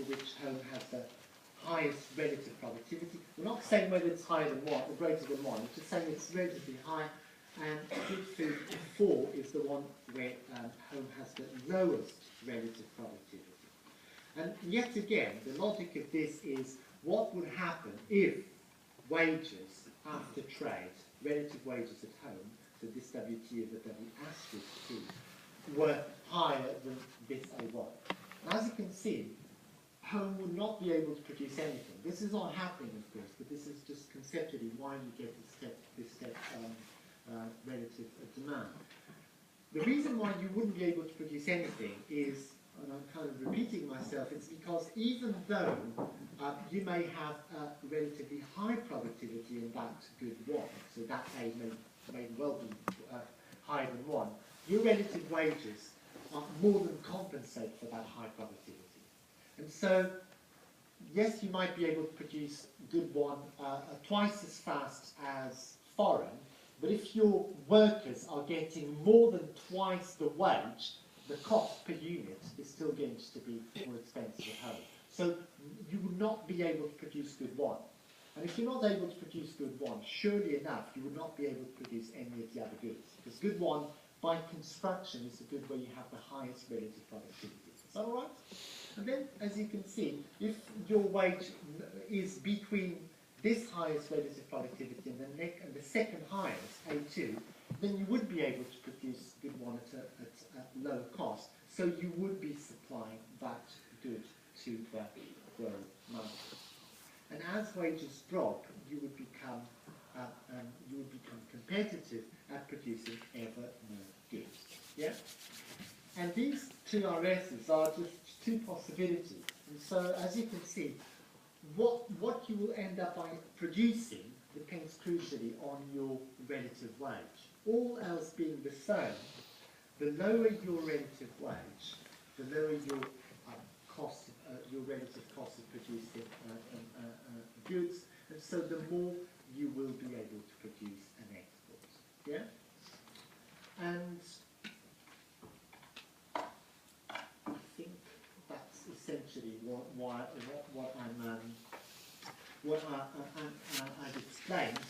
for which home has the highest relative productivity. We're not saying whether it's higher than 1 or greater than 1, we're just saying it's relatively high, and good food 4 is the one where home has the lowest relative productivity. And yet again, the logic of this is what would happen if wages after trade, relative wages at home, so this WT over W asterisk T, were higher than this A1. And as you can see, home would not be able to produce anything. This is not happening, of course, but this is just conceptually why you get this step relative demand. The reason why you wouldn't be able to produce anything is, and I'm kind of repeating myself, it's because even though you may have a relatively high productivity in that good 1, so that A may well be higher than 1, your relative wages more than compensate for that high productivity. And so, yes, you might be able to produce good 1 twice as fast as foreign, but if your workers are getting more than twice the wage, the cost per unit is still going to be more expensive at home. So you would not be able to produce good 1. And if you're not able to produce good 1, surely enough, you would not be able to produce any of the other goods. Because good 1, by construction, is the good where you have the highest relative productivity. Is that all right? And then, as you can see, if your wage is between this highest relative productivity and the second highest, A2, then you would be able to produce good 1 at a lower cost. So you would be supplying that good to the world market. And as wages drop, you would become competitive at producing ever more goods. Yeah? And these two RSs are just two possibilities. And so, as you can see, what you will end up by producing depends crucially on your relative wage. All else being the same, the lower your relative wage, the lower your cost, your relative cost of producing goods, and so the more you will be able to produce and export. Yeah? And I think that's essentially what I've explained.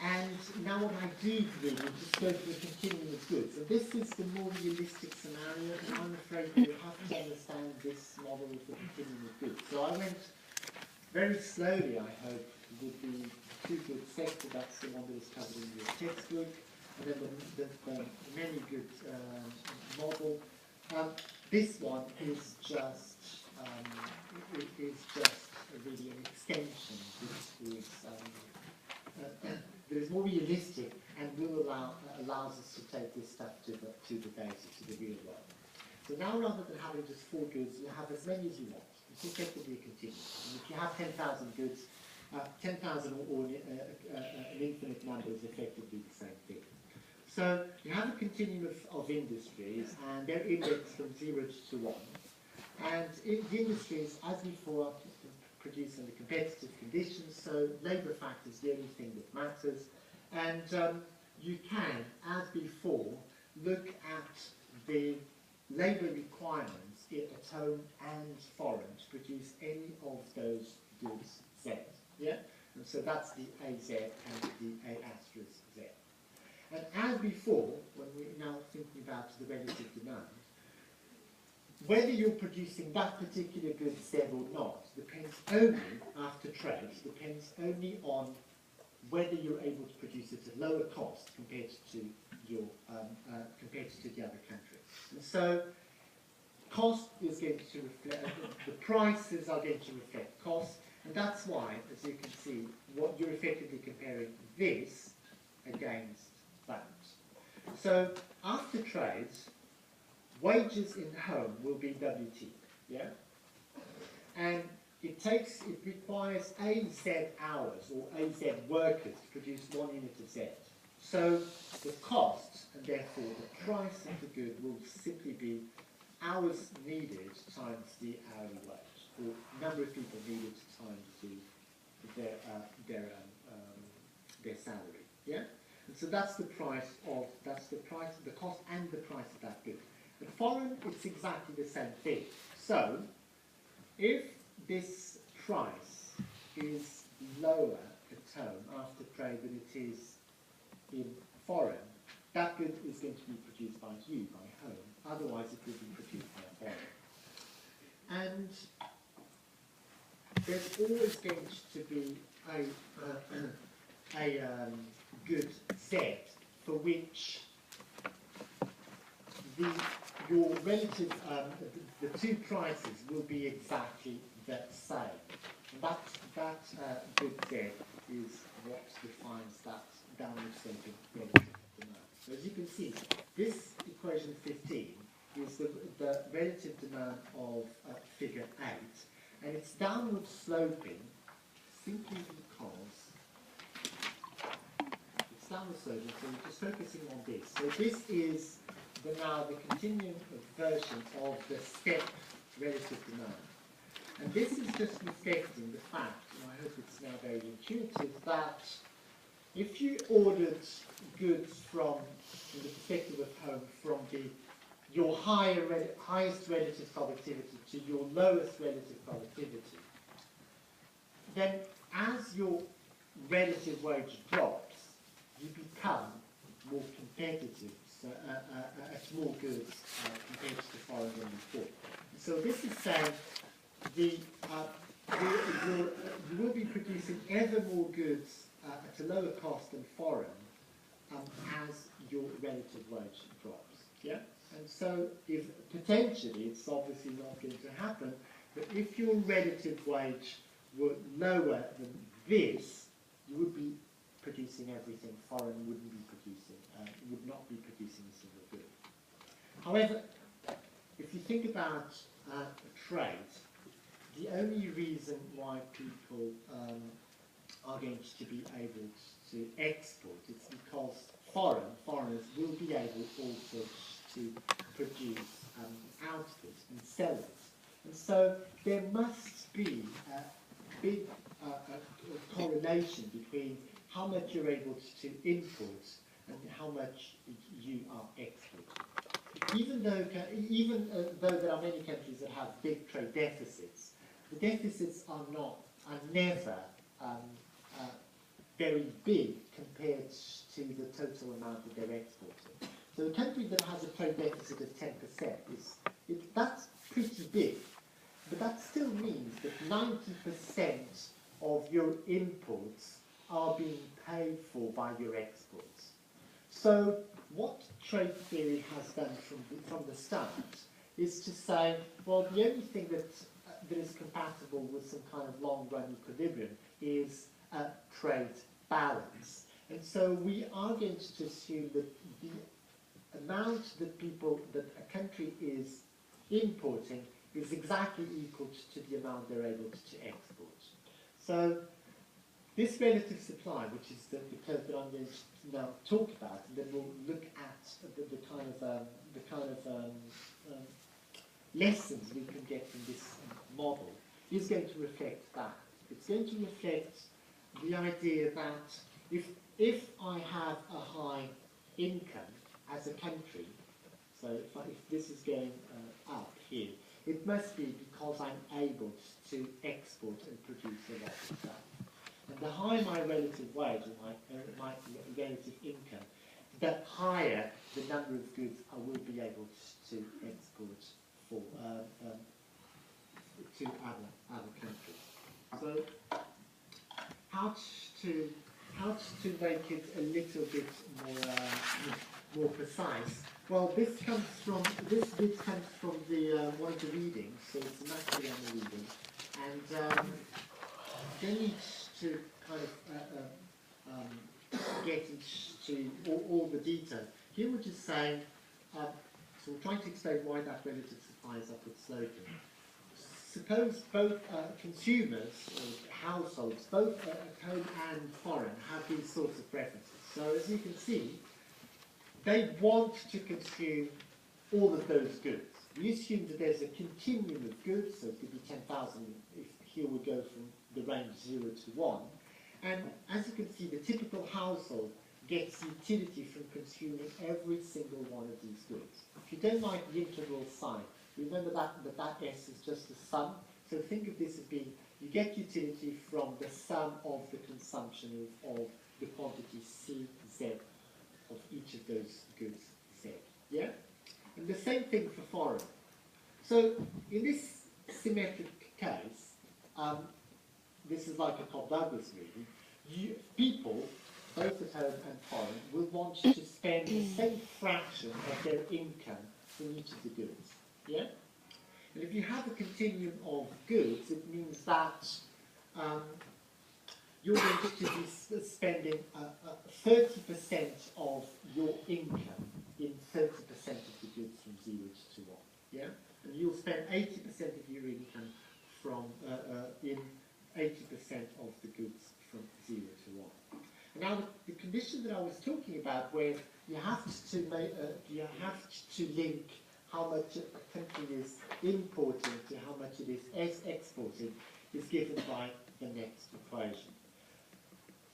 And now what I do really is just go to the continuum of goods. And this is the more realistic scenario, and I'm afraid you have to understand this model of the continuum of goods. So I went very slowly, I hope, with the two goods sector. That's the one that is covered in your textbook. And then the many goods model. This one is just really an extension, which is that is more realistic and will allows us to take this stuff to the data, to the real world. So now, rather than having just 4 goods, you have as many as you want. It's effectively a continuum. And if you have 10,000 goods, 10,000 or an infinite number is effectively the same thing. So you have a continuum of industries, and they're indexed from 0 to 1. And the industries, as before, produce under competitive conditions, so labour factor is the only thing that matters. And you can, as before, look at the labour requirements at home and foreign to produce any of those goods Z. Yeah? And so that's the AZ and the A asterisk Z. And as before, when we're now thinking about the relative demand, whether you're producing that particular good Z or not depends only, after trade, depends only on whether you're able to produce it at lower cost compared to your compared to the other countries. And so cost is going to reflect, the prices are going to reflect cost, and that's why, as you can see, what you're effectively comparing this against that. So after trades, wages in home will be WT, yeah? And it requires AZ hours or AZ workers to produce 1 unit of Z. So the cost, and therefore the price of the good, will simply be hours needed times the hourly wage, or number of people needed times their salary, yeah? And so that's the price of, the cost and the price of that good. In foreign, it's exactly the same thing. So, if this price is lower at home after trade than it is in foreign, that good is going to be produced by you, by home. Otherwise, it will be produced by foreign. And there's always going to be a good Z for which your relative, the two prices will be exactly the same. And that good Z is what defines that downward sloping relative demand. So as you can see, this equation 15 is the relative demand of figure 8, and it's downward sloping simply because it's downward sloping, so we're just focusing on this. So this is now the continuum version of the step relative demand. And this is just reflecting the fact, and I hope it's now very intuitive, that if you ordered goods from the perspective of home, from your highest relative productivity to your lowest relative productivity, then as your relative wage drops, you become more competitive at more goods compared to foreign than before. So this is saying you will be producing ever more goods at a lower cost than foreign as your relative wage drops. Yeah? And so if potentially, it's obviously not going to happen, but if your relative wage were lower than this, you would be producing everything foreign wouldn't be producing, would not be producing a single good. However, if you think about trade, the only reason why people are going to be able to export is because foreigners will be able also to produce output and sell it. And so there must be a big correlation between how much you're able to import and how much you are exporting. Even though there are many countries that have big trade deficits, the deficits are never very big compared to the total amount that they're exporting. So a country that has a trade deficit of 10% that's pretty big, but that still means that 90% of your imports are being paid for by your exports. So what trade theory has done from the start is to say, well, the only thing that is compatible with some kind of long-run equilibrium is trade balance. And so we are going to assume that the amount that a country is importing is exactly equal to the amount they're able to export. So this relative supply, which is the curve that I'm going to now talk about, and then we'll look at the kind of lessons we can get from this model, is going to reflect that. It's going to reflect the idea that if I have a high income as a country, so if this is going up here, it must be because I'm able to export and produce a lot of stuff. And the higher my relative wage and my relative income, the higher the number of goods I will be able to export for to other countries. So how to make it a little bit more precise? Well, this bit comes from the one of the readings, so it's a Mastriano reading, and you don't need to kind of get into all the details. Here we're just saying, so we're trying to explain why that relative supply is upward sloping. Suppose both consumers or households, both at home and foreign, have these sorts of preferences. So as you can see, they want to consume all of those goods. We assume that there's a continuum of goods, so it could be 10,000 if here we go from the range 0 to 1. And as you can see, the typical household gets utility from consuming every single one of these goods. If you don't like the integral sign, Remember that S is just the sum. So think of this as being, you get utility from the sum of the consumption of the quantity C, Z of each of those goods, Z. Yeah? And the same thing for foreign. So in this symmetric case, this is like a Cobb-Douglas really, people, both at home and foreign, will want to spend the same fraction of their income in each of the goods. Yeah? And if you have a continuum of goods, it means that you're going to be spending 30% of your income in 30% of the goods from 0 to 1. Yeah? And you'll spend 80% of your income from in 80% of the goods from 0 to 1. And now the condition that I was talking about, where you have to link how much a country is importing to how much it is exporting, is given by the next equation.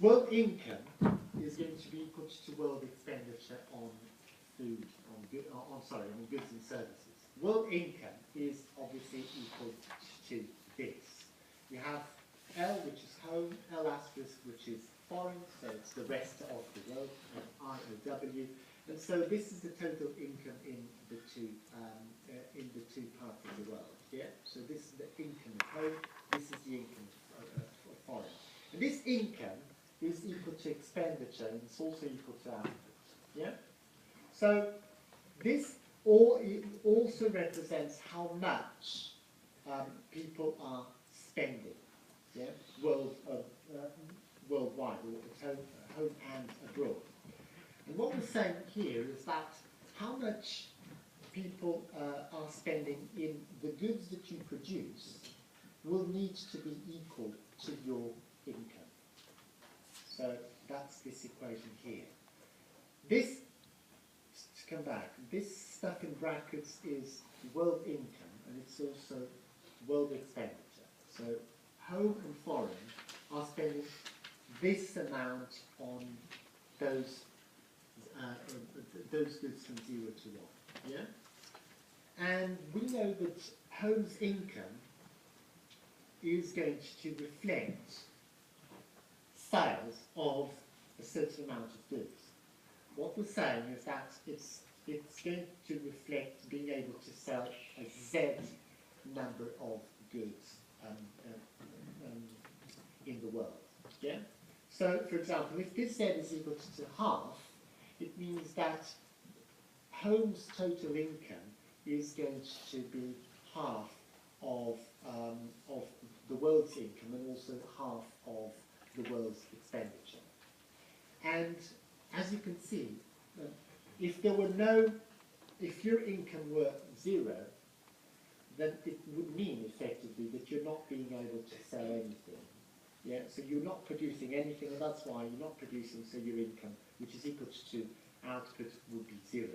World income is going to be equal to world expenditure on food, on goods and services. World income is obviously equal to this. You have L, which is home, L asterisk, which is foreign, so it's the rest of the world, and IOW. And so this is the total income in the two parts of the world. Yeah. So this is the income of home. This is the income of foreign. And this income is equal to expenditure, and it's also equal to output. Yeah. So this also represents how much people are spending. Yeah. Worldwide, or at home and abroad. And what we're saying here is that how much people are spending in the goods that you produce will need to be equal to your income. So that's this equation here. This, to come back, this stuff in brackets is world income, and it's also world expenditure. So home and foreign are spending this amount on those goods from 0 to 1. Yeah? And we know that home's income is going to reflect sales of a certain amount of goods. What we're saying is that it's going to reflect being able to sell a Z number of goods in the world. Yeah? So, for example, if this Z is equal to half, it means that home's total income is going to be half of the world's income, and also half of the world's expenditure. And as you can see, if your income were 0, then it would mean effectively that you're not being able to sell anything. Yeah, so you're not producing anything, and that's why you're not producing, so your income, which is equal to output, would be 0.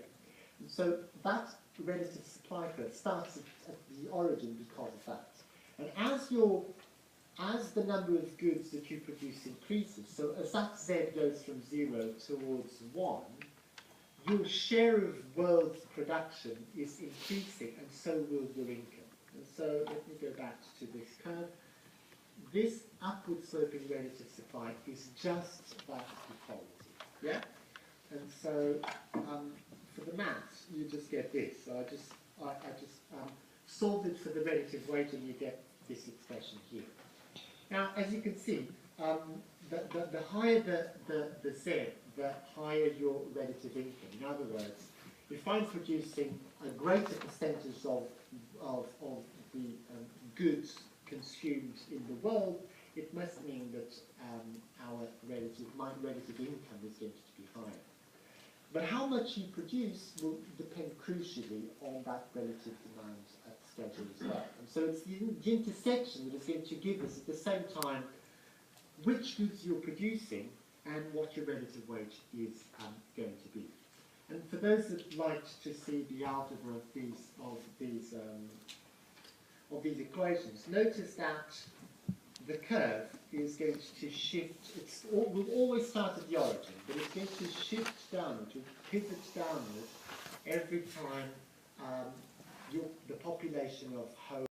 And so that relative supply curve starts at the origin because of that. And as the number of goods that you produce increases, so as that Z goes from 0 towards 1, your share of world production is increasing, and so will your income. And so let me go back to this curve. This upward sloping relative supply is just that equality. Yeah? And so for the maths, you just get this. So I just solved it for the relative weight, and you get this expression here. Now, as you can see, the higher the Z, the higher your relative income. In other words, if I'm producing a greater percentage of the goods consumed in the world, it must mean that my relative income is going to be higher. But how much you produce will depend crucially on that relative demand schedule as well. And so it's the intersection that is going to give us at the same time which goods you're producing and what your relative wage is going to be. And for those that like to see the algebra of these equations, notice that the curve is going to shift. Will always start at the origin, but it's going to shift downward, to pivot downward every time the population of Ho